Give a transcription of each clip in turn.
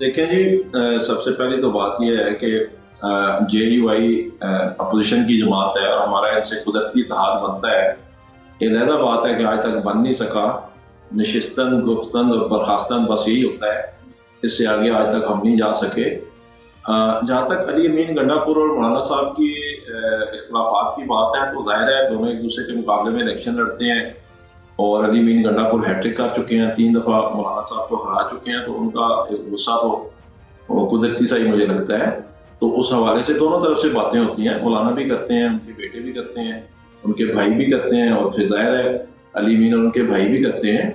دیکھیں جی، سب سے پہلی تو بات یہ ہے کہ JUI اپوزیشن کی جماعت ہے اور ہمارا ان سے قدرتی اتحاد بنتا ہے. یہ علیحدہ بات ہے کہ آج تک بن نہیں سکا. نشستن گفتن اور برخاستن بس یہی ہوتا ہے. اس سے آگے آج تک ہم نہیں جا سکے. جہاں تک علی امین گنڈا پور اور مولانا صاحب کی اختلافات کی بات ہے تو ظاہر ہے دونوں ایک دوسرے کے مقابلے میں الیکشن لڑتے ہیں اور علی امین گنڈا پور ہیٹرک کر چکے ہیں, 3 دفعہ مولانا صاحب کو ہرا چکے ہیں, تو ان کا ایک غصہ تو قدرتی سا ہی مجھے لگتا ہے. تو اس حوالے سے دونوں طرف سے باتیں ہوتی ہیں. مولانا بھی کرتے ہیں, ان کے بیٹے بھی کرتے ہیں, ان کے بھائی بھی کرتے ہیں, اور پھر ظاہر ہے علی امین اور ان کے بھائی بھی کرتے ہیں.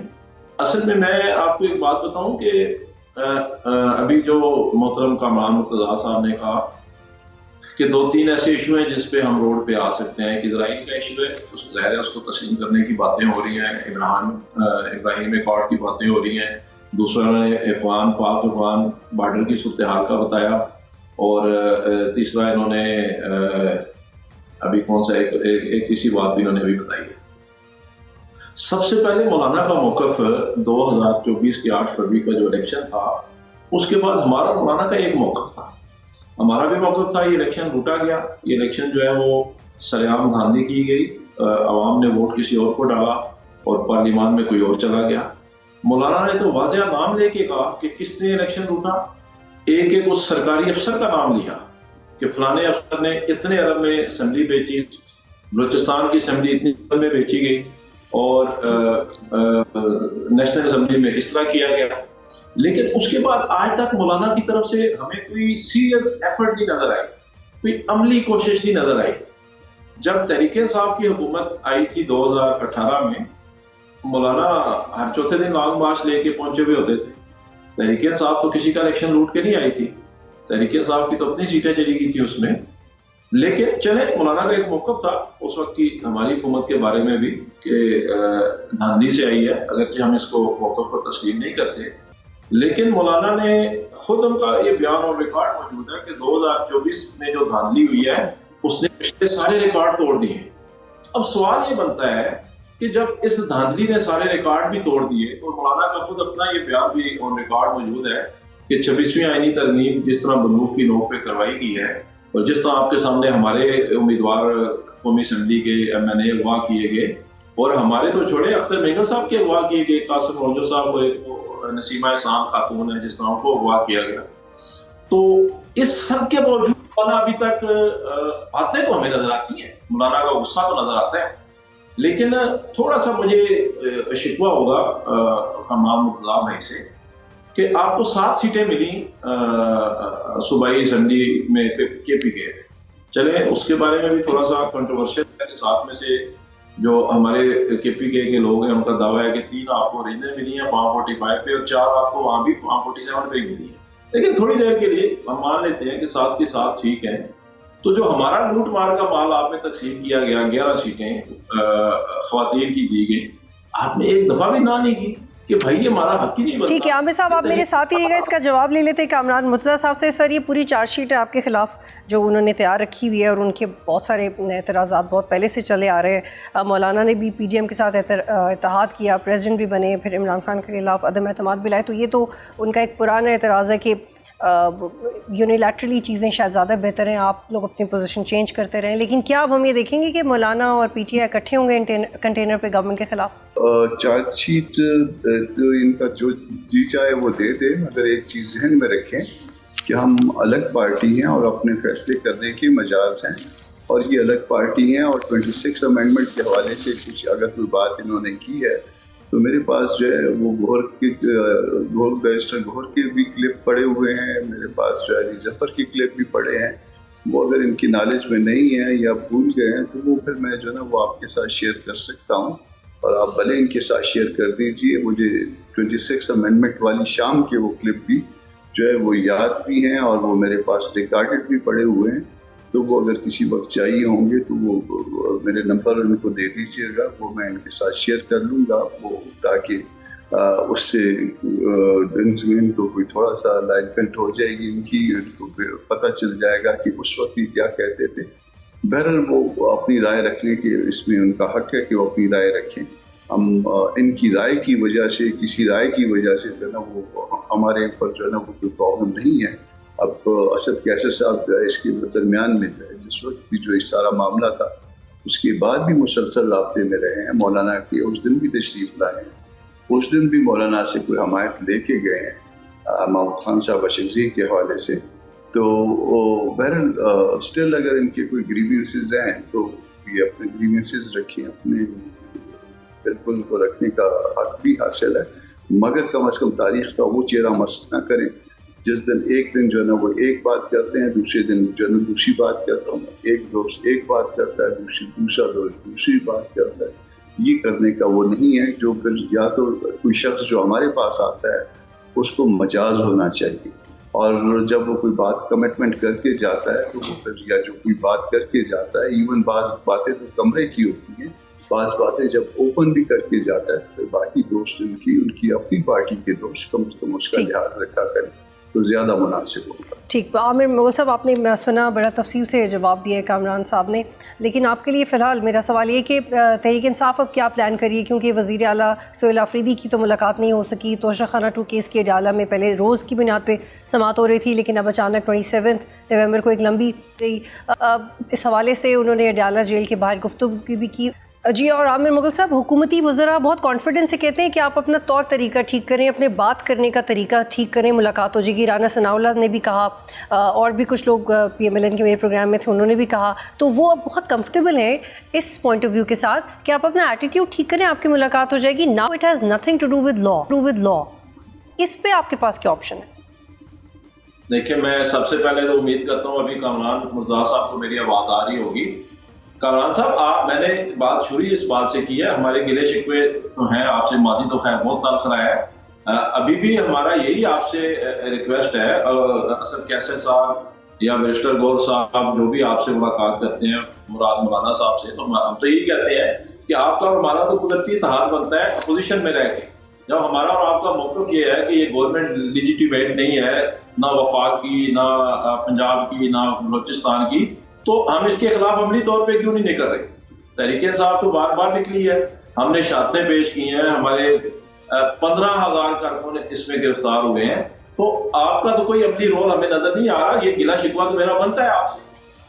اصل میں آپ کو ایک بات بتاؤں کہ ابھی جو محترم کامران مرتضیٰ صاحب نے کہا کہ 2-3 ایسے ایشو ہیں جس پہ ہم روڈ پہ آ سکتے ہیں. کہ اسرائیل کا ایشو ہے, ظاہر ہے اس کو تسلیم کرنے کی باتیں ہو رہی ہیں, ابراہیم ایکارڈ کی باتیں ہو رہی ہیں. دوسرا نے پاک افغان بارڈر کی صورتحال کا بتایا, اور تیسرا انہوں نے ابھی کون سا ایک کسی بات بھی انہوں نے بھی بتائی ہے. سب سے پہلے مولانا کا موقف 2024 کے 8 فروری کا جو الیکشن تھا, اس کے بعد ہمارا مولانا کا ایک موقف تھا. ہمارا بھی موقف تھا, یہ الیکشن لوٹا گیا. یہ الیکشن جو ہے وہ سرعام دھاندلی کی گئی, عوام نے ووٹ کسی اور کو ڈالا اور پارلیمان میں کوئی اور چلا گیا. مولانا نے تو واضح نام لے کے کہا کہ کس نے الیکشن لوٹا. ایک اس سرکاری افسر کا نام لیا کہ فلانے افسر نے اتنے ارب میں اسمبلی بیچی, بلوچستان کی اسمبلی اتنی ارب میں بیچی گئی, اور نیشنل اسمبلی میں اس طرح کیا گیا. لیکن اس کے بعد آج تک مولانا کی طرف سے ہمیں کوئی سیریس ایفرٹ نہیں نظر آئی, کوئی عملی کوشش نہیں نظر آئی. جب تحریک انصاف کی حکومت آئی تھی 2018 میں, مولانا ہر چوتھے دن لانگ مارچ لے کے پہنچے ہوئے ہوتے تھے. تحریک انصاف تو کسی کا الیکشن لوٹ کے نہیں آئی تھی, تحریک انصاف کی تو اپنی سیٹیں چلی گئی تھی اس میں. لیکن چلے, مولانا کا ایک موقف تھا اس وقت کی ہماری حکومت کے بارے میں بھی کہ دھاندلی سے آئی ہے, اگرچہ ہم اس کو موقف پر تسلیم نہیں کرتے. لیکن مولانا نے خود ان کا یہ بیان اور ریکارڈ موجود ہے کہ 2024 میں جو دھاندلی ہوئی ہے اس نے پچھلے سارے ریکارڈ توڑ دیے. اب سوال یہ بنتا ہے کہ جب اس دھاندلی نے سارے ریکارڈ بھی توڑ دیے, تو مولانا کا خود اپنا یہ بیان بھی اور ریکارڈ موجود ہے کہ 26ویں آئینی ترمیم جس طرح بندوق کی نوک پہ کروائی گئی ہے, اور جس طرح آپ کے سامنے ہمارے امیدوار قومی اسمبلی کے MNA اغوا کیے گئے, اور ہمارے تو چھوڑے اختر مینگل صاحب کے اغوا کیے گئے, قاسم روجو صاحب وہ نسیمہ احسان خاتون ہے جس طرح ان کو اغوا کیا گیا. تو اس سب کے باوجود مولانا ابھی تک باتیں تو ہمیں نظر آتی ہیں, مولانا کا غصہ تو نظر آتا ہے, لیکن تھوڑا سا مجھے شکوہ ہوگا کامران مرتضیٰ بھائی سے کہ آپ کو 7 سیٹیں ملی صوبائی اسمبلی میں KP کے. چلیں اس کے بارے میں بھی تھوڑا سا کنٹروورشل ہے کہ 7 میں سے جو ہمارے KP کے لوگ ہیں ان کا دعویٰ ہے کہ 3 آپ کو ریجنل ملی ہیں 545 پہ, اور 4 آپ کو وہاں بھی 547 پہ ملی ہیں. لیکن تھوڑی دیر کے لیے ہم مان لیتے ہیں کہ 7 کی 7 ٹھیک ہیں. تو جو ہمارا لوٹ مار کا مال آپ میں تقسیم کیا گیا, 11 سیٹیں خواتین کی دی گئی, آپ نے ایک دفعہ بھی نہ نہیں کی کہ بھائی یہ ہمارا حق ہی نہیں بنتا. ٹھیک ہے عامر صاحب, آپ میرے ساتھ ہی رہے گا, اس کا جواب لے لیتے کامران مرتضیٰ صاحب سے. سر, یہ پوری چارج شیٹ ہے آپ کے خلاف جو انہوں نے تیار رکھی ہوئی ہے, اور ان کے بہت سارے اعتراضات بہت پہلے سے چلے آ رہے ہیں. مولانا نے بھی PDM کے ساتھ اتحاد کیا, پریزیڈنٹ بھی بنے, پھر عمران خان کے خلاف عدم اعتماد بھی لائے. تو یہ تو ان کا ایک پرانا اعتراض ہے کہ یونیلیٹرلی چیزیں شاید زیادہ بہتر ہیں, آپ لوگ اپنی پوزیشن چینج کرتے رہیں. لیکن کیا اب ہم یہ دیکھیں گے کہ مولانا اور PTI اکٹھے ہوں گے کنٹینر پہ گورنمنٹ کے خلاف؟ چارج شیٹ تو ان کا جو جی چاہے وہ دے دے, مگر ایک چیز ذہن میں رکھیں کہ ہم الگ پارٹی ہیں اور اپنے فیصلے کرنے کے مجاز ہیں, اور یہ الگ پارٹی ہیں. اور 26 امینڈمنٹ کے حوالے سے کچھ اگر کوئی بات انہوں نے کی ہے تو میرے پاس جو ہے وہ گوھر بیرسٹر گوھر کے بھی کلپ پڑے ہوئے ہیں, میرے پاس جو ہے علی ظفر کی کلپ بھی پڑے ہیں. وہ اگر ان کی نالج میں نہیں ہیں یا بھول گئے ہیں تو وہ پھر میں جو ہے نا وہ آپ کے ساتھ شیئر کر سکتا ہوں, اور آپ بھلے ان کے ساتھ شیئر کر دیجئے. مجھے 26 امینڈمنٹ والی شام کے وہ کلپ بھی جو ہے وہ یاد بھی ہیں, اور وہ میرے پاس ریکارڈڈ بھی پڑے ہوئے ہیں. تو وہ اگر کسی وقت چاہیے ہوں گے تو وہ میرے نمبر ان کو دے دیجیے گا, وہ میں ان کے ساتھ شیئر کر لوں گا, وہ تاکہ اس سے ان کو کوئی تھوڑا سا لائنمنٹ ہو جائے گی ان کی, ان کو پتہ چل جائے گا کہ اس وقت ہی کیا کہتے تھے. بہرحال وہ اپنی رائے رکھنے کے اس میں ان کا حق ہے کہ وہ اپنی رائے رکھیں. ہم ان کی رائے کی وجہ سے، کسی رائے کی وجہ سے جو ہے نا وہ ہمارے اوپر جو ہے نا وہ کوئی پرابلم نہیں ہے. اب اسد کیسر صاحب جو ہے اس کے درمیان میں جو ہے جس وقت بھی جو اس سارا معاملہ تھا اس کے بعد بھی مسلسل رابطے میں رہے ہیں. مولانا کے اس دن بھی تشریف لائے ہیں، اس دن بھی مولانا سے کوئی حمایت لے کے گئے ہیں محمود خان صاحب اشرفی کے حوالے سے. تو بہرحال اسٹل اگر ان کے کوئی گریوینسز ہیں تو یہ اپنے گریوینسز رکھیں، اپنے بالکل کو رکھنے کا حق بھی حاصل ہے، مگر کم از کم تاریخ کا وہ چہرہ مسخ نہ کریں جس دن ایک دن جو ہے نا وہ ایک بات کرتے ہیں، دوسرے دن جو ہے نا دوسری بات کرتا ہوں، ایک دوست ایک بات کرتا ہے، دوسرا دوست دوسری بات کرتا ہے. یہ کرنے کا وہ نہیں ہے. جو پھر یا تو کوئی شخص جو ہمارے پاس آتا ہے اس کو مجاز ہونا چاہیے، اور جب وہ کوئی بات کمٹمنٹ کر کے جاتا ہے تو وہ پھر یا جو کوئی بات کر کے جاتا ہے، ایون بعض باتیں تو کمرے کی ہوتی ہیں، بعض باتیں جب اوپن بھی کر کے جاتا ہے تو پھر باقی دوست ان کی اپنی پارٹی کے دوست کم از کم اس کا لحاظ رکھا کریں تو زیادہ مناسب ہوگا. ٹھیک. عامر مغل صاحب، آپ نے سنا بڑا تفصیل سے جواب دیا ہے کامران صاحب نے، لیکن آپ کے لیے فی الحال میرا سوال یہ کہ تحریک انصاف اب کیا پلان کریے، کیونکہ وزیر اعلیٰ سہیل آفریدی کی تو ملاقات نہیں ہو سکی، توشہ خانہ 2 کیس کے اڈالہ میں پہلے روز کی بنیاد پہ سماعت ہو رہی تھی، لیکن اب اچانک 27 نومبر کو ایک لمبی گئی. اس حوالے سے انہوں نے اڈالہ جیل کے باہر گفتگو بھی کی. جی، اور عامر مغل صاحب، حکومتی وزراء بہت کانفیڈنس سے کہتے ہیں کہ آپ اپنا طور طریقہ ٹھیک کریں، اپنے بات کرنے کا طریقہ ٹھیک کریں، ملاقات ہو جائے گی. رانا ثناء اللہ نے بھی کہا، اور بھی کچھ لوگ PMLN کے میرے پروگرام میں تھے، انہوں نے بھی کہا. تو وہ اب بہت کمفرٹیبل ہیں اس پوائنٹ آف ویو کے ساتھ کہ آپ اپنا ایٹیٹیوڈ ٹھیک کریں، آپ کی ملاقات ہو جائے گی. Now it has nothing to do with law. اس پہ آپ کے پاس کیا آپشن ہے؟ دیکھیں، میں سب سے پہلے تو امید کرتا ہوں ابھی کامران مرزا صاحب کو میری آواز آ رہی ہوگی. کامران صاحب، میں نے بات شروع اس بات سے کی ہے، ہمارے گلے شکوے تو ہیں آپ سے، ماضی تو خیر بہت تلخ رہا ہے، ابھی بھی ہمارا یہی آپ سے ریکویسٹ ہے. اسد کیسر صاحب یا بیرسٹر گور صاحب جو بھی آپ سے ملاقات کرتے ہیں، مراد مولانا صاحب سے، تو ہم تو یہی کہتے ہیں کہ آپ کا اور ہمارا تو قدرتی اتحاد بنتا ہے اپوزیشن میں رہ کے. جب ہمارا اور آپ کا موقف یہ ہے کہ یہ گورنمنٹ لیجیٹیمیٹ نہیں ہے، نہ وفاق کی، نہ پنجاب کی، نہ بلوچستان کی، تو ہم اس کے خلاف عملی طور پہ کیوں نہیں نکل رہے؟ تحریک انصاف تو بار بار نکلی ہے، ہم نے شہادتیں پیش کی ہیں، ہمارے 15,000 کارکن اس میں گرفتار ہوئے ہیں. تو آپ کا تو کوئی عملی رول ہمیں نظر نہیں آ رہا. یہ گلہ شکوہ تو میرا بنتا ہے آپ سے.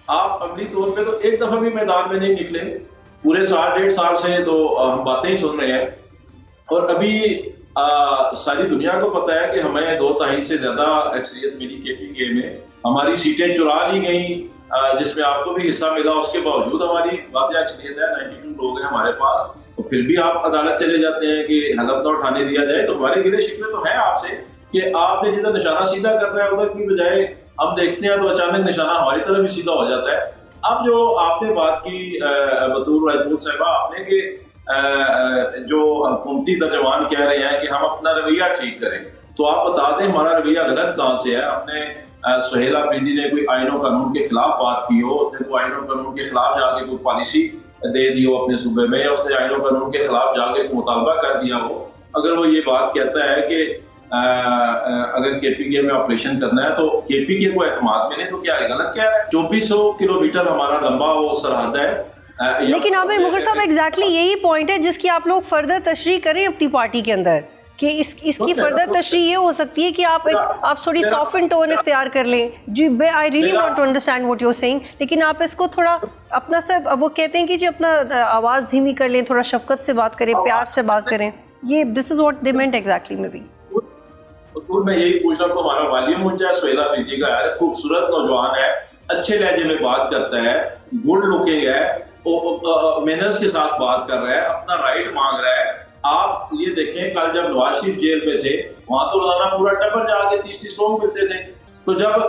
آپ عملی طور پہ تو ایک دفعہ بھی میدان میں نہیں نکلے، پورے 1.5 سے تو ہم باتیں ہی سن رہے ہیں. اور ابھی ساری دنیا کو پتہ ہے کہ ہمیں 2/3 سے زیادہ اکثریت ملی KPK میں، ہماری سیٹیں چرا لی گئیں، جس میں آپ کو بھی حصہ ملا. اس کے باوجود ہماری واضح اکثریت ہے، 92 لوگ ہیں ہمارے پاس، تو پھر بھی آپ عدالت چلے جاتے ہیں کہ حلف نہ اٹھانے دیا جائے. تو ہمارے گلے شکوے تو ہیں آپ سے کہ آپ نے جدھر نشانہ سیدھا کرنا ہے ادھر کی بجائے ہم دیکھتے ہیں تو اچانک نشانہ ہماری طرف بھی سیدھا ہو جاتا ہے. اب جو آپ نے بات کی بطور رائے صاحبہ آپ نے کہ جو حکومتی ترجمان کہہ رہے ہیں کہ ہم اپنا رویہ ٹھیک کریں، تو آپ بتا دیں ہمارا رویہ غلط کہاں سے ہے. آپ نے سہیل آفریدی نے کوئی آئین و قانون کے خلاف بات کی ہو، اس نے کوئی آئین و قانون کے خلاف جا کے کوئی پالیسی دے دی ہو اپنے صوبے میں، یا اس نے آئین و قانون کے خلاف جا کے مطالبہ کر دیا ہو، اگر وہ یہ بات کہتا ہے کہ اگر KPK میں آپریشن کرنا ہے تو KPK کو اعتماد ملے، تو کیا ہے غلط؟ کیا ہے 2400 کلومیٹر ہمارا لمبا وہ سرحد ہے. لیکن عامر مغل صاحب ایگزیکٹلی یہی پوائنٹ ہے جس کی آپ لوگ فردر تشریح کریں اپنی پارٹی کے اندر، کہ اس کی فردر تشریح یہ ہو سکتی ہے کہ آپ تھوڑی سافٹ ٹون اختیار کر لیں. جی، I really want to understand what you are saying, لیکن آپ اس کو تھوڑا اپنا سب، وہ کہتے ہیں کہ جی اپنا آواز دھیمی کر لیں، تھوڑا شفقت سے بات کریں، پیار سے بات کریں. یہ this is what they meant exactly. میں بھی میں یہی پوچھ رہا ہوں، ہمارا والیوم اونچا ہے، سہیل آفریدی کا ہے، خوبصورت نوجوان ہے، اچھے لہجے میں بات کرتا ہے، گڈ لکنگ ہے، مینرز کے ساتھ بات کر رہا ہے، اپنا رائٹ مانگ رہا ہے. آپ یہ دیکھیں کل جب نواز شریف جیل میں تھے وہاں تو روزانہ پورا ٹبر جا کے 30 لوگ ملتے تھے. تو جب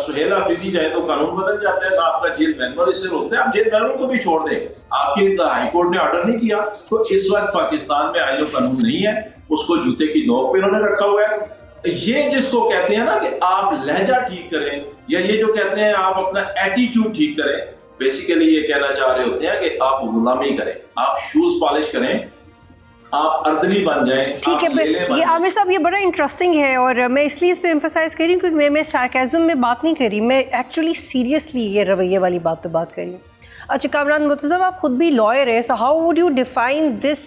سہیل آفریدی جائے تو قانون بدل جاتا ہے، تو آپ کا جیل مینول اس سے روکتے ہیں. آپ جیل مینول کو بھی چھوڑ دیں، آپ کی ہائی کورٹ نے آرڈر نہیں کیا. تو اس وقت پاکستان میں آئین و قانون نہیں ہے، اس کو جوتے کی نوک پہ انہوں نے رکھا ہوا ہے. یہ جس کو کہتے ہیں نا کہ آپ لہجہ ٹھیک کریں، یا یہ جو کہتے ہیں آپ اپنا ایٹیٹیوڈ ٹھیک کریں، بیسیکلی یہ کہنا چاہ رہے ہوتے ہیں کہ آپ غلامی کریں، آپ شوز پالش کریں، آپ اردنی بن جائیں. ٹھیک ہے. یہ عامر صاحب یہ بڑا انٹرسٹنگ ہے، اور میں اس لیے اس پہ ایمفسائز کر رہی ہوں کیونکہ میں سارکیزم میں بات نہیں کر رہی، میں ایکچولی سیریسلی یہ رویے والی بات پہ بات کر رہی ہوں. اچھا کامران مرتضیٰ، آپ خود بھی لائر ہیں، so how would you define this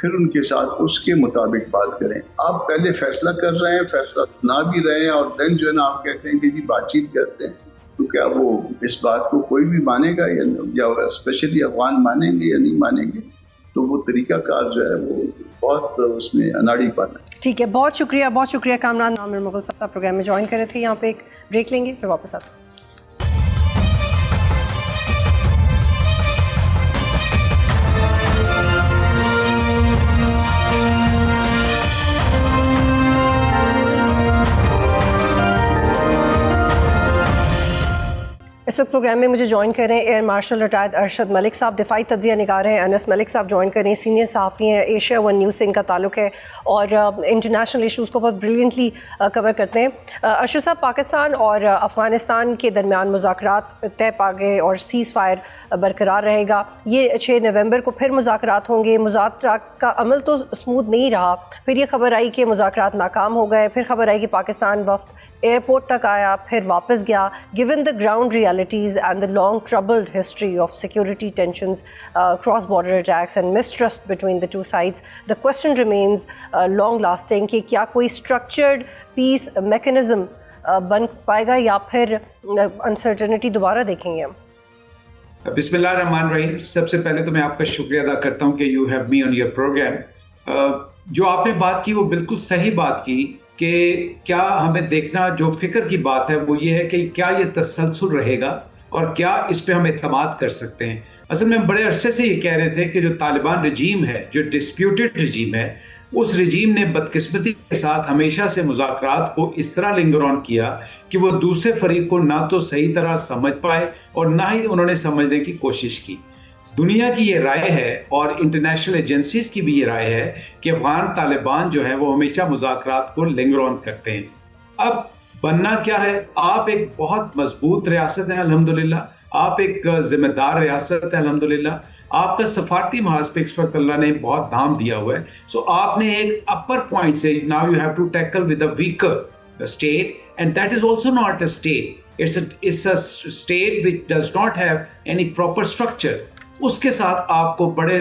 پھر ان کے ساتھ اس کے مطابق بات کریں. آپ پہلے فیصلہ کر رہے ہیں, فیصلہ نہ بھی رہے ہیں, اور دین جو ہے نا آپ کہتے ہیں کہ جی بات چیت کرتے ہیں, تو کیا وہ اس بات کو کوئی بھی مانے گا یا اسپیشلی افغان مانیں گے یا نہیں مانیں گے؟ تو وہ طریقہ کار جو ہے وہ بہت اس میں اناڑی پن ہے. ٹھیک ہے, بہت شکریہ کامران عامر مغل صاحب پروگرام میں جوائن کرے تھے. یہاں پہ ایک بریک لیں گے, پھر واپس آتے ہیں. اس وقت پروگرام میں مجھے جوائن کر رہے ہیں air marshal retired Arshad Malik صاحب, دفاعی تجزیہ نگار ہیں. انس ملک صاحب جوائن کر رہے ہیں, سینئر صحافی ہیں, ایشیا ون نیوز سے ان کا تعلق ہے اور انٹرنیشنل ایشوز کو بہت بریلینٹلی کور کرتے ہیں. ارشد صاحب, پاکستان اور افغانستان کے درمیان مذاکرات طے پا گئے اور سیز فائر برقرار رہے گا. یہ 6 نومبر کو پھر مذاکرات ہوں گے. مذاکرات کا عمل تو اسموتھ نہیں رہا, پھر یہ خبر آئی کہ مذاکرات ناکام ہو گئے, پھر خبر آئی کہ پاکستان وفد ایئرپورٹ تک آیا, پھر واپس گیا. Given the ground realities and the long troubled history of security tensions, cross border attacks and mistrust between the two sides, the question remains long lasting کہ کیا کوئی اسٹرکچرڈ پیس میکنزم بن پائے گا یا پھر انسرٹنٹی دوبارہ دیکھیں گے ہم؟ بسم اللہ الرحمن الرحیم. سب سے پہلے تو میں آپ کا شکریہ ادا کرتا ہوں کہ you have me on your program. جو آپ نے بات کی وہ بالکل صحیح بات کی کہ کیا ہمیں دیکھنا, جو فکر کی بات ہے وہ یہ ہے کہ کیا یہ تسلسل رہے گا اور کیا اس پہ ہم اعتماد کر سکتے ہیں. اصل میں بڑے عرصے سے یہ کہہ رہے تھے کہ جو طالبان رجیم ہے, جو ڈسپیوٹڈ رجیم ہے, اس رجیم نے بدقسمتی کے ساتھ ہمیشہ سے مذاکرات کو اس طرح لنگر آن کیا کہ وہ دوسرے فریق کو نہ تو صحیح طرح سمجھ پائے اور نہ ہی انہوں نے سمجھنے کی کوشش کی. دنیا کی یہ رائے ہے اور انٹرنیشنل ایجنسیز کی بھی یہ رائے ہے کہ افغان طالبان جو ہے وہ ہمیشہ مذاکرات کو لنگر آن کرتے ہیں. اب بننا کیا ہے, آپ ایک بہت مضبوط ریاست ہے الحمدللہ, آپ ایک ذمہ دار ریاست ہے الحمدللہ, آپ کا سفارتی محاذ پہ اس وقت اللہ نے بہت دھام دیا ہوا ہے. سو آپ نے ایک اپر پوائنٹ سے now you have to tackle with a weaker state, and that is also not a state, it's a state which does not have any proper structure. اس کے ساتھ آپ کو بڑے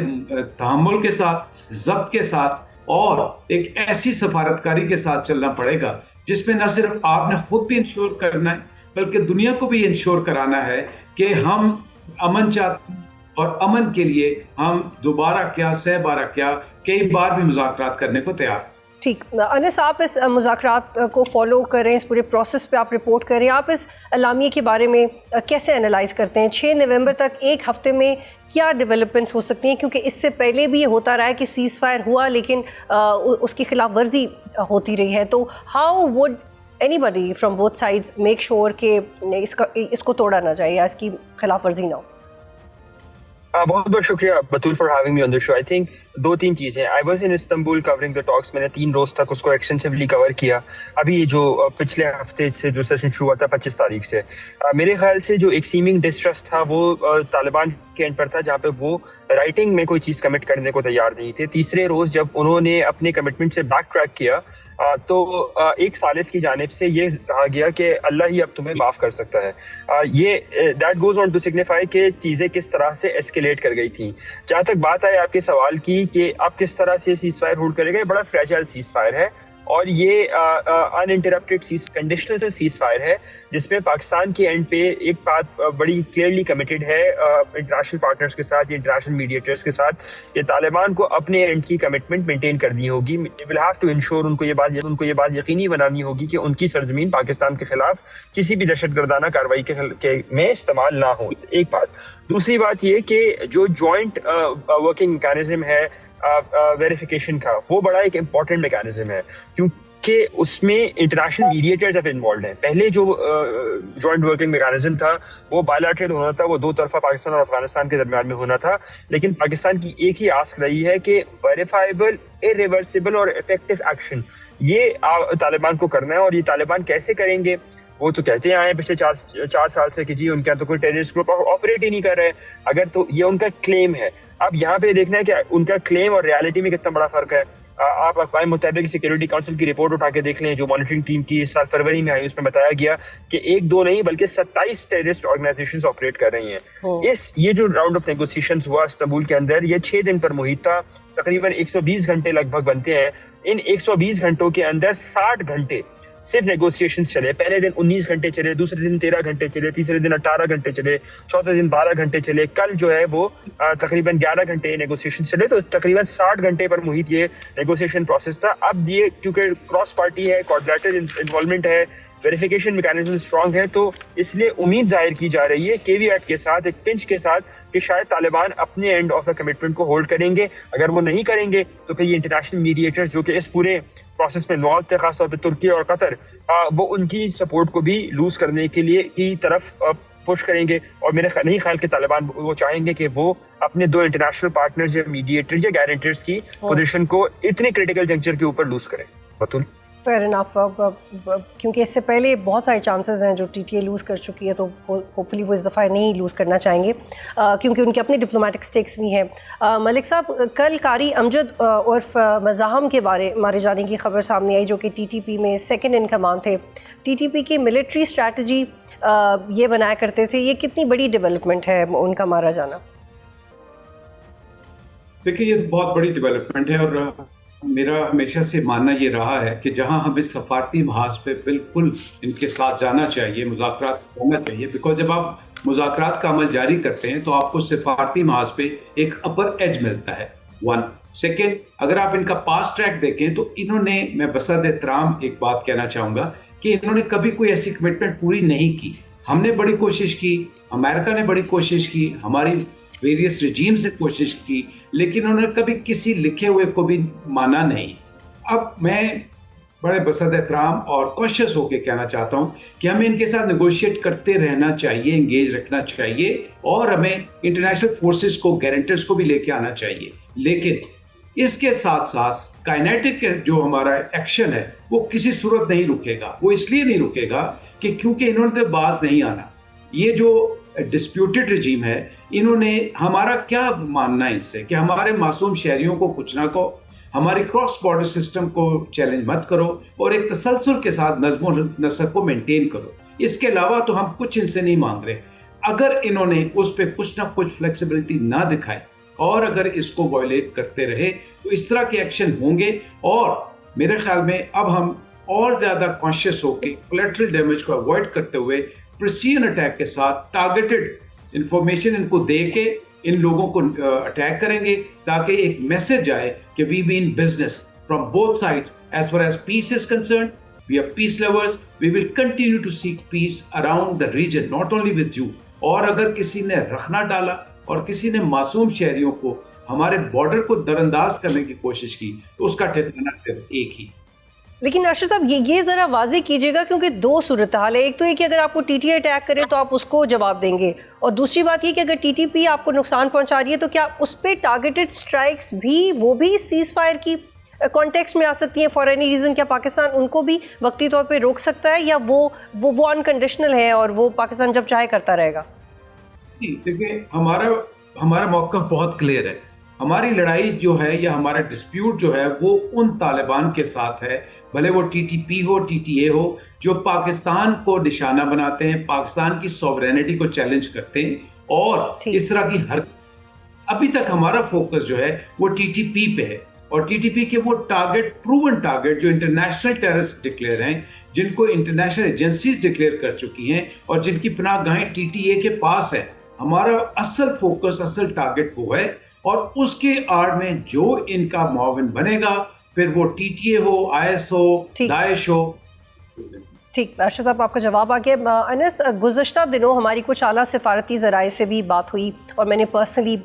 تحمل کے ساتھ, ضبط کے ساتھ اور ایک ایسی سفارتکاری کے ساتھ چلنا پڑے گا جس میں نہ صرف آپ نے خود بھی انشور کرنا ہے بلکہ دنیا کو بھی انشور کرانا ہے کہ ہم امن چاہتے ہیں اور امن کے لیے ہم دوبارہ کیا سہ بارہ کیا کئی بار بھی مذاکرات کرنے کو تیار. ٹھیک, انس آپ اس مذاکرات کو فالو کریں, اس پورے پروسیس پہ آپ رپورٹ کریں, آپ اس اعلامیے کے بارے میں کیسے انالائز کرتے ہیں؟ 6 نومبر تک ایک ہفتے میں کیا ڈیولپمنٹس ہو سکتی ہیں؟ کیونکہ اس سے پہلے بھی یہ ہوتا رہا ہے کہ سیز فائر ہوا لیکن اس کی خلاف ورزی ہوتی رہی ہے. تو how would any body from both sides make sure کہ اس کو توڑا نہ جائے یا اس کی خلاف ورزی نہ ہو؟ بہت بہت شکریہ Batool for having me on the show. I think 2-3 چیزیں. I was in Istanbul covering the talks, میں نے 3 روز تک اس کو ایکسٹینسولی کور کیا. ابھی یہ جو پچھلے ہفتے سے جو سیشن شروع ہوا تھا 25 تاریخ سے, میرے خیال سے جو ایک سیمنگ ڈسٹرسٹ تھا وہ طالبان کے اینڈ پر تھا جہاں پہ وہ رائٹنگ میں کوئی چیز کمٹ کرنے کو تیار نہیں تھے. تیسرے روز جب انہوں نے اپنے کمٹمنٹ سے بیک ٹریک کیا تو ایک ثالث کی جانب سے یہ کہا گیا کہ اللہ ہی اب تمہیں معاف کر سکتا ہے. یہ that goes on to signify کہ چیزیں کس طرح سے ایسکیلیٹ کر گئی تھیں. جہاں تک بات آئے آپ کے سوال کی کہ آپ کس طرح سے سیز فائر ہولڈ کرے گا, بڑا فریجائل سیز فائر ہے اور یہ ان انٹرپٹڈ کنڈیشنل سیز فائر ہے جس میں پاکستان کے اینڈ پہ ایک بات بڑی کلیئرلی کمیٹڈ ہے انٹرنیشنل پارٹنرز کے ساتھ, انٹرنیشنل میڈیٹرز کے ساتھ, کہ طالبان کو اپنے اینڈ کی کمٹمنٹ مینٹین کرنی ہوگی. ول ہیو ٹو انشور, ان کو یہ بات یقینی بنانی ہوگی کہ ان کی سرزمین پاکستان کے خلاف کسی بھی دہشت گردانہ کارروائی کے میں استعمال نہ ہو. ایک بات. دوسری بات یہ کہ جو جوائنٹ ورکنگ میکینزم ہے ویریفیکیشن کا, وہ بڑا ایک امپورٹنٹ میکینزم ہے کیونکہ اس میں انٹرنیشنل میڈیٹرز انوالوڈ ہیں. پہلے جو جوائنٹ ورکنگ میکینزم تھا وہ بائیلیٹرل ہونا تھا, وہ 2 طرفہ پاکستان اور افغانستان کے درمیان میں ہونا تھا, لیکن پاکستان کی ایک ہی آسک رہی ہے کہ ویریفائبل, ارریورسیبل اور افیکٹو ایکشن یہ طالبان کو کرنا ہے. اور یہ طالبان کیسے کریں گے؟ وہ تو کہتے آئے ہیں پچھلے 4 سال سے کہ جی ان کا تو کوئی ٹیررسٹ گروپ آپریٹ ہی نہیں کر رہے. اگر تو یہ ان کا کلیم ہے, اب یہاں پہ دیکھنا ہے کہ ان کا کلیم اور ریالٹی میں کتنا بڑا فرق ہے. آپ اقوام متحدہ کی سیکورٹی کونسل کی رپورٹ اٹھا کے دیکھ لیں جو مانیٹرنگ ٹیم کی اس سال فروری میں آئی، اس میں بتایا گیا کہ 1-2 نہیں بلکہ 27 ٹیررسٹ آرگنائزیشنز آپریٹ کر رہی ہیں. یہ جو راؤنڈ آف نیگوسیشنز ہوا استنبول کے اندر، یہ 6 دن پر محیط تھا، تقریباً 120 گھنٹے لگ بھگ بنتے ہیں. ان 120 گھنٹوں کے اندر 60 گھنٹے صرف نیگوسیشنز چلے. پہلے دن 19 گھنٹے چلے، دوسرے دن 13 گھنٹے چلے، تیسرے دن 18 گھنٹے چلے، چوتھے دن 12 گھنٹے چلے. کل جو ہے وہ تقریباً 11 گھنٹے نیگوسیشن چلے، تو تقریباً 60 گھنٹے پر محیط یہ نیگوسیشن پروسیس تھا. اب یہ کیونکہ کراس پارٹی ہے، کوآرڈینیٹڈ انوالومنٹ ہے، ویریفیکیشن میکانزم اسٹرانگ ہے، تو اس لیے امید ظاہر کی جا رہی ہے کیویٹ کے ساتھ، ایک پنچ کے ساتھ، کہ شاید طالبان اپنے اینڈ آف دا کمٹمنٹ کو ہولڈ کریں گے. اگر وہ نہیں کریں گے تو پھر یہ انٹرنیشنل میڈیٹرز جو کہ اس پورے پروسیس میں انوالو تھے، خاص طور پہ ترکی اور قطر، وہ ان کی سپورٹ کو بھی لوز کرنے کے لیے کی طرف پش کریں گے. اور میرے نہیں خیال کہ طالبان وہ چاہیں گے کہ وہ اپنے 2 انٹرنیشنل پارٹنرز یا میڈیٹرز یا گارنٹرز کی پوزیشن کو اتنے کریٹیکل جنکچر کے اوپر لوز کریں. بطول فیئر انف، کیونکہ اس سے پہلے بہت سارے چانسز ہیں جو ٹی ٹی اے لوز کر چکی ہے، تو ہوپ فلی وہ اس دفعہ نہیں لوز کرنا چاہیں گے کیونکہ ان کے اپنے ڈپلومیٹک سٹیکس بھی ہیں. ملک صاحب، کل قاری امجد عرف مزاحم کے مارے جانے کی خبر سامنے آئی، جو کہ ٹی ٹی پی میں سیکنڈ ان کمان تھے. ٹی ٹی پی کی ملٹری اسٹریٹجی یہ بنایا کرتے تھے، یہ کتنی بڑی ڈیولپمنٹ ہے ان کا مارا جانا؟ دیکھیے، یہ بہت بڑی ڈیولپمنٹ ہے، اور میرا ہمیشہ سے ماننا یہ رہا ہے کہ جہاں ہمیں سفارتی محاذ پہ بالکل ان کے ساتھ جانا چاہیے، مذاکرات کرنا چاہیے، بیکاز جب آپ مذاکرات کا عمل جاری کرتے ہیں تو آپ کو سفارتی محاذ پہ ایک اپر ایج ملتا ہے. 1 سیکنڈ، اگر آپ ان کا پاس ٹریک دیکھیں تو انہوں نے، میں بصد احترام ایک بات کہنا چاہوں گا کہ انہوں نے کبھی کوئی ایسی کمٹمنٹ پوری نہیں کی. ہم نے بڑی کوشش کی، امریکہ نے بڑی کوشش کی، ہماری ویریس رجیم سے کوشش کی، لیکن انہوں نے کبھی کسی لکھے ہوئے کو بھی مانا نہیں. اب میں بڑے بصد احترام اور کوشش ہو کے کہنا چاہتا ہوں کہ ہمیں ان کے ساتھ نیگوشیٹ کرتے رہنا چاہیے، انگیج رکھنا چاہیے، اور ہمیں انٹرنیشنل فورسز کو، گارنٹرز کو بھی لے کے آنا چاہیے. لیکن اس کے ساتھ ساتھ کائنیٹک جو ہمارا ایکشن ہے وہ کسی صورت نہیں رکے گا. وہ اس لیے نہیں رکے گا کہ کیونکہ انہوں نے باز نہیں آنا. یہ جو ڈسپیوٹڈ رجیم ہے، انہوں نے ہمارا کیا ماننا ہے ان سے کہ ہمارے معصوم شہریوں کو کچھ نہ کہو، ہماری کراس بارڈر سسٹم کو چیلنج مت کرو، اور ایک تسلسل کے ساتھ نظم و نسق کو مینٹین کرو. اس کے علاوہ تو ہم کچھ ان سے نہیں مانگ رہے. اگر انہوں نے اس پہ کچھ نہ کچھ فلیکسیبلٹی نہ دکھائے اور اگر اس کو وائلیٹ کرتے رہے تو اس طرح کے ایکشن ہوں گے. اور میرے خیال میں اب ہم اور زیادہ کانشیس ہو کے کولیٹرل ڈیمیج کو اوائڈ کرتے ہوئے پریسیژن اٹیک کے ساتھ ٹارگیٹڈ انفارمیشن ان کو دے کے ان لوگوں کو اٹیک کریں گے، تاکہ ایک میسج آئے کہ we mean business from both sides. As far as peace is concerned, we are peace lovers, we will continue to seek peace around the region, not only with you. اور اگر کسی نے رکھنا ڈالا اور کسی نے معصوم شہریوں کو، ہمارے بارڈر کو در انداز کرنے کی کوشش کی، تو اس کا ٹھکانہ صرف ایک ہی. لیکن ارشد صاحب، یہ ذرا واضح کیجیے گا، کیونکہ 2 صورتحال ہے. ایک تو یہ کہ اگر آپ کو ٹی ٹی اے اٹیک کرے تو آپ اس کو جواب دیں گے، اور دوسری بات یہ کہ اگر ٹی ٹی پی آپ کو نقصان پہنچا رہی ہے تو کیا اس پہ ٹارگیٹڈ اسٹرائکس بھی وہ بھی سیز فائر کی کانٹیکسٹ میں آ سکتی ہیں فار اینی ریزن؟ کیا پاکستان ان کو بھی وقتی طور پہ روک سکتا ہے، یا وہ انکنڈیشنل ہے اور وہ پاکستان جب چاہے کرتا رہے گا؟ دیکھیں، ہمارا موقف بہت کلیئر ہے. ہماری لڑائی جو ہے یا ہمارا ڈسپیوٹ جو ہے وہ ان طالبان کے ساتھ ہے، بھلے وہ ٹی ٹی پی ہو، ٹی ٹی اے ہو، جو پاکستان کو نشانہ بناتے ہیں، پاکستان کی سوورینٹی کو چیلنج کرتے ہیں اور اس طرح کی ہر. ابھی تک ہمارا فوکس جو ہے وہ ٹی ٹی پی پہ ہے، اور ٹی ٹی پی کے وہ ٹارگٹ، پروون ٹارگٹ جو انٹرنیشنل ٹیررسٹ ڈکلیئر ہیں، جن کو انٹرنیشنل ایجنسیز ڈکلیئر کر چکی ہیں اور جن کی پناہ گاہیں ٹی ٹی اے کے پاس ہے. ہمارا اصل فوکس، اصل ٹارگٹ وہ ہے، اور اس کے آڑ میں جو ان کا معاون بنے گا، پھر وہ ٹی ٹی اے ہو، آئی ایس ہو، داعش ہو. ٹھیک، ارشد صاحب آپ کا جواب آ گیا. انس، گزشتہ دنوں ہماری کچھ اعلیٰ سفارتی ذرائع سے بھی بات ہوئی اور میں نے پرسنلی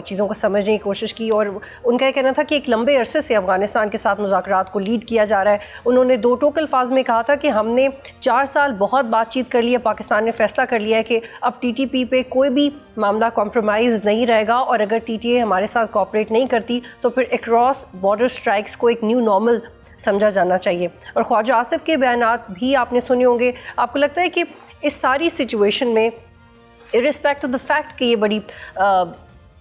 چیزوں کو سمجھنے کی کوشش کی، اور ان کا یہ کہنا تھا کہ ایک لمبے عرصے سے افغانستان کے ساتھ مذاکرات کو لیڈ کیا جا رہا ہے. انہوں نے 2 ٹوک الفاظ میں کہا تھا کہ ہم نے 4 سال بہت بات چیت کر لی ہے، پاکستان نے فیصلہ کر لیا ہے کہ اب ٹی ٹی پی پہ کوئی بھی معاملہ کمپرومائز نہیں رہے گا، اور اگر ٹی ٹی اے ہمارے ساتھ کوآپریٹ نہیں کرتی تو پھر اکراس بارڈر اسٹرائکس کو ایک نیو نارمل سمجھا جانا چاہیے. اور خواجہ آصف کے بیانات بھی آپ نے سنے ہوں گے. آپ کو لگتا ہے کہ اس ساری سچویشن میں ارسپیکٹ آف دا فیکٹ کہ یہ بڑی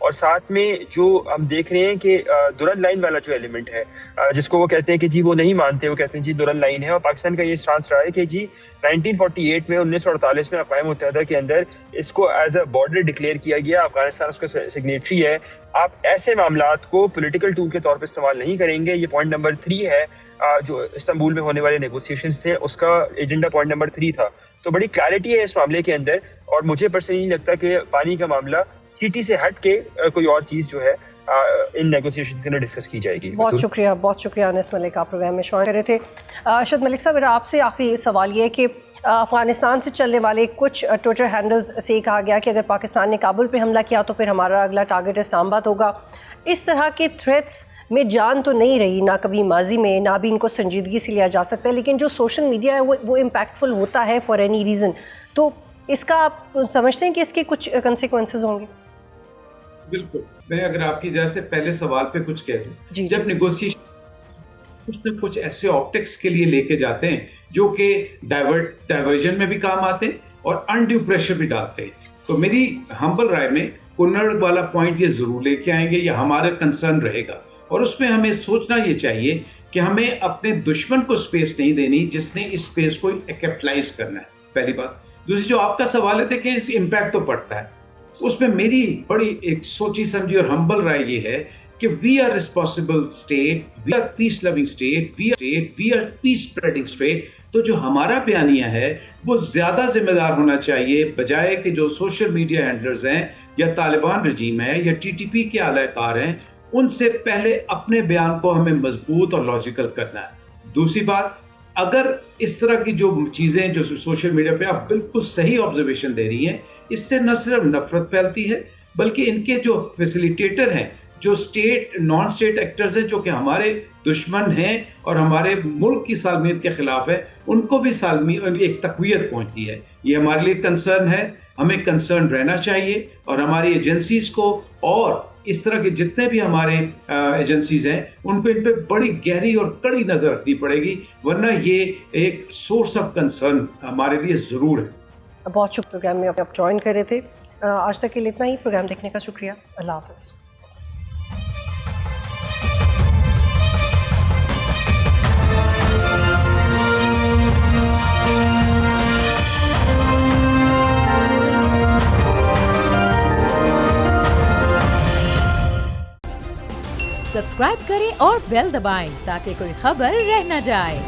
اور ساتھ میں جو ہم دیکھ رہے ہیں کہ دورن لائن والا جو ایلیمنٹ ہے جس کو وہ کہتے ہیں کہ جی وہ نہیں مانتے، وہ کہتے ہیں جی دورن لائن ہے، اور پاکستان کا یہ اسٹانس رہا ہے کہ جی 1948 میں 1948 میں اقوام متحدہ کے اندر اس کو ایز اے بارڈر ڈکلیئر کیا گیا، افغانستان اس کا سگنیٹری ہے، آپ ایسے معاملات کو پولیٹیکل ٹول کے طور پہ استعمال نہیں کریں گے۔ یہ پوائنٹ نمبر 3 ہے جو استنبول میں ہونے والے نیگوسیشنز تھے، اس کا ایجنڈا پوائنٹ نمبر 3 تھا۔ تو بڑی کلیئرٹی ہے اس معاملے کے اندر، اور مجھے پرسنلی نہیں لگتا کہ پانی کا معاملہ سٹی سے ہٹ کے کوئی اور چیز جو ہے ان نیگوسیشن کے اندر ڈسکس کی جائے گی۔ بہت شکریہ انس ملک، آپ پروگرام میں شامل کر رہے تھے۔ ارشد ملک صاحب، میرا آپ سے آخری سوال یہ ہے کہ افغانستان سے چلنے والے کچھ ٹویٹر ہینڈلز سے یہ کہا گیا کہ اگر پاکستان نے کابل پہ حملہ کیا تو پھر ہمارا اگلا ٹارگٹ اسلام آباد ہوگا۔ اس طرح کے تھریٹس میں جان تو نہیں رہی، نہ کبھی ماضی میں، نہ بھی ان کو سنجیدگی سے لیا جا سکتا ہے، لیکن جو سوشل میڈیا ہے وہ امپیکٹفل ہوتا ہے فار اینی ریزن، تو اس کا آپ سمجھتے ہیں کہ اس کے کچھ کنسیکوینسز ہوں گے؟ بالکل، میں اگر آپ کی اجازت سے پہلے سوال پہ کچھ کہہ دوں، جب نیگوسیشن کچھ نہ کچھ ایسے آپٹکس کے لیے لے کے جاتے ہیں جو کہ ڈائیورژن میں بھی کام آتے ہیں اور انڈیو پریشر بھی ڈالتے ہیں، تو میری ہمبل رائے میں کنڑ والا پوائنٹ یہ ضرور لے کے آئیں گے، یہ ہمارا کنسرن رہے گا، اور اس میں ہمیں سوچنا یہ چاہیے کہ ہمیں اپنے دشمن کو سپیس نہیں دینی جس نے اس سپیس کو کیپٹلائز کرنا ہے، پہلی بات۔ دوسری جو آپ کا سوال ہے کہ امپیکٹ تو پڑتا ہے، اس میں میری بڑی ایک سوچی سمجھی اور ہمبل رائے یہ ہے کہ we are responsible state, we are peace loving state, we are peace spreading state, تو جو ہمارا بیانیہ ہے وہ زیادہ ذمہ دار ہونا چاہیے، بجائے کہ جو سوشل میڈیا ہینڈلرز ہیں یا طالبان رجیم ہے یا ٹی ٹی پی کے اعلی کار ہیں، ان سے پہلے اپنے بیان کو ہمیں مضبوط اور لاجیکل کرنا ہے۔ دوسری بات، اگر اس طرح کی جو چیزیں جو سوشل میڈیا پہ آپ بالکل صحیح آبزرویشن دے رہی ہیں، اس سے نہ صرف نفرت پھیلتی ہے بلکہ ان کے جو فیسیلیٹیٹر ہیں، جو نان اسٹیٹ ایکٹرز ہیں، جو کہ ہمارے دشمن ہیں اور ہمارے ملک کی سالمیت کے خلاف ہے، ان کو بھی ایک تقویت پہنچتی ہے۔ یہ ہمارے لیے کنسرن ہے، ہمیں کنسرن رہنا چاہیے، اور ہماری ایجنسیز کو اور اس طرح کے جتنے بھی ہمارے ایجنسیز ہیں ان پہ بڑی گہری اور کڑی نظر رکھنی پڑے گی، ورنہ یہ ایک سورس آف کنسرن ہمارے لیے ضرور ہے۔ بہت شکریہ، پروگرام میں آپ جوائن کر رہے تھے۔ آج تک کے لیے اتنا ہی، پروگرام دیکھنے کا شکریہ، اللہ حافظ۔ سبسکرائب کریں اور بیل دبائیں تاکہ کوئی خبر رہ نہ جائے۔